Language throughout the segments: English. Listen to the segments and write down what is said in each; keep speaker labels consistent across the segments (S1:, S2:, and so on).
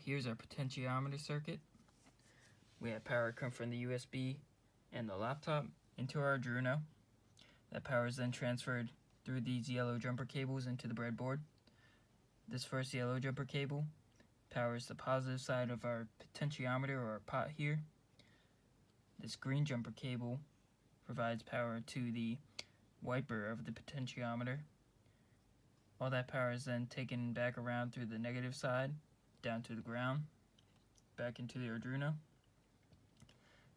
S1: Here's our potentiometer circuit. We have power come from the USB and the laptop into our Arduino. That power is then transferred through these yellow jumper cables into the breadboard. This first yellow jumper cable powers the positive side of our potentiometer or our pot here. This green jumper cable provides power to the wiper of the potentiometer. All that power is then taken back around through the negative side, down to the ground, back into the Arduino.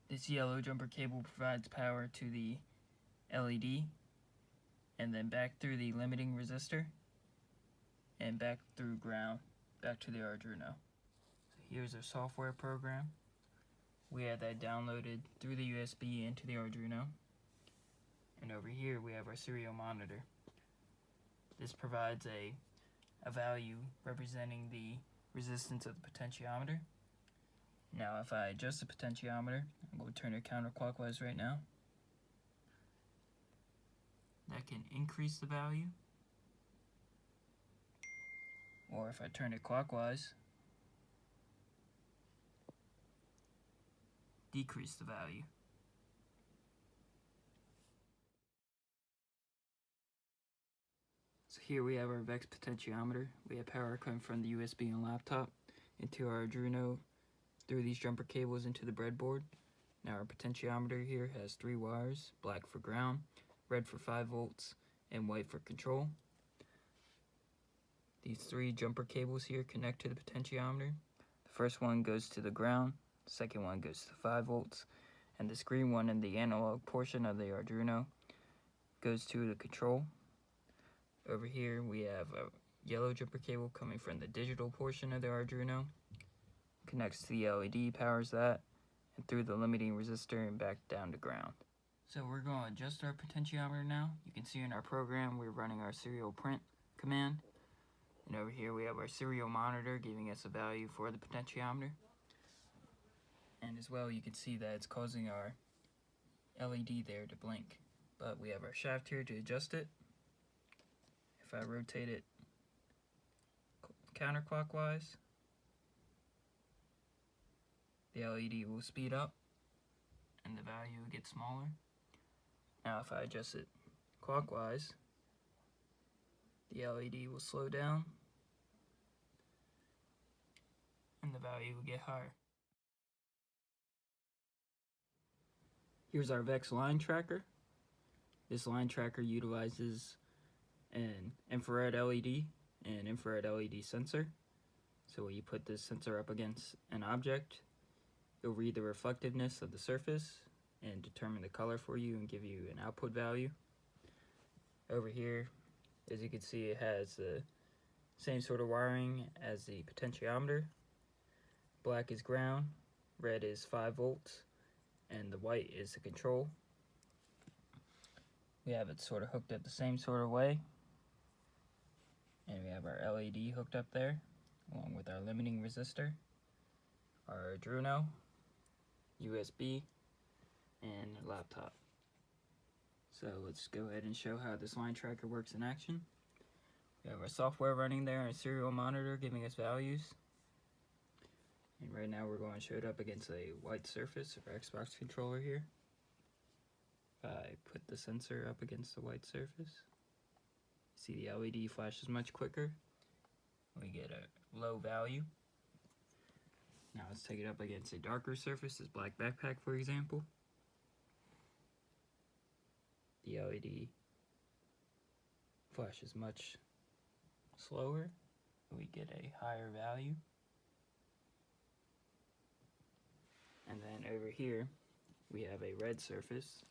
S1: This yellow jumper cable provides power to the LED, and then back through the limiting resistor, and back through ground, back to the Arduino. So here's our software program. We have that downloaded through the USB into the Arduino. And over here we have our serial monitor. This provides a value representing the resistance of the potentiometer. Now if I adjust the potentiometer, I'm going to turn it counterclockwise right now. That can increase the value. Or if I turn it clockwise, decrease the value. So here we have our VEX potentiometer. We have power coming from the USB and laptop into our Arduino through these jumper cables into the breadboard. Now our potentiometer here has 3 wires, black for ground, red for 5 volts, and white for control. These 3 jumper cables here connect to the potentiometer. The first one goes to the ground, the second one goes to 5 volts, and this green one in the analog portion of the Arduino goes to the control. Over here we have a yellow jumper cable coming from the digital portion of the Arduino, connects to the LED, powers that, and through the limiting resistor and back down to ground. So we're going to adjust our potentiometer now. You can see in our program we're running our serial print command, and over here we have our serial monitor giving us a value for the potentiometer. And as well you can see that it's causing our LED there to blink, but we have our shaft here to adjust it. If I rotate it counterclockwise, the LED will speed up and the value will get smaller. Now if I adjust it clockwise, the LED will slow down and the value will get higher. Here's our VEX line tracker. This line tracker utilizes an infrared LED and infrared LED sensor. So when you put this sensor up against an object, it'll read the reflectiveness of the surface and determine the color for you and give you an output value. Over here, as you can see, it has the same sort of wiring as the potentiometer. Black is ground, red is 5 volts, and the white is the control. We have it sort of hooked up the same sort of way. And we have our LED hooked up there, along with our limiting resistor, our Arduino, USB, and laptop. So let's go ahead and show how this line tracker works in action. We have our software running there and a serial monitor giving us values. And right now we're going to show it up against a white surface of our Xbox controller here. If I put the sensor up against the white surface, see the LED flashes much quicker. We get a low value. Now let's take it up against a darker surface, this black backpack for example. The LED flashes much slower. We get a higher value. And then over here we have a red surface.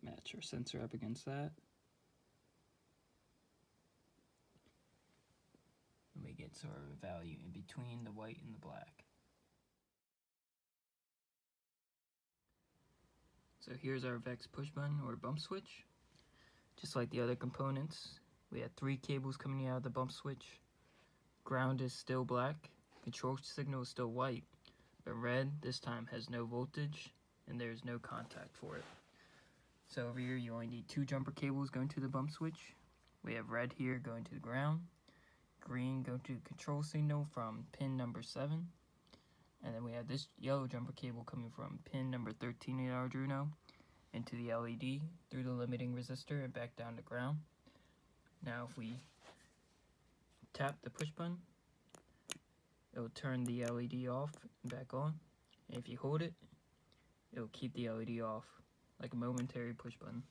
S1: Match our sensor up against that. And we get sort of a value in between the white and the black. So here's our VEX push button or bump switch. Just like the other components, we have 3 cables coming out of the bump switch. Ground is still black, control signal is still white, but red this time has no voltage and there's no contact for it. So over here you only need 2 jumper cables going to the bump switch. We have red here going to the ground, green going to the control signal from pin number 7, and then we have this yellow jumper cable coming from pin number 13 in our Arduino into the LED through the limiting resistor and back down to ground. Now if we tap the push button, it will turn the LED off and back on, and if you hold it, it will keep the LED off, like a momentary push button.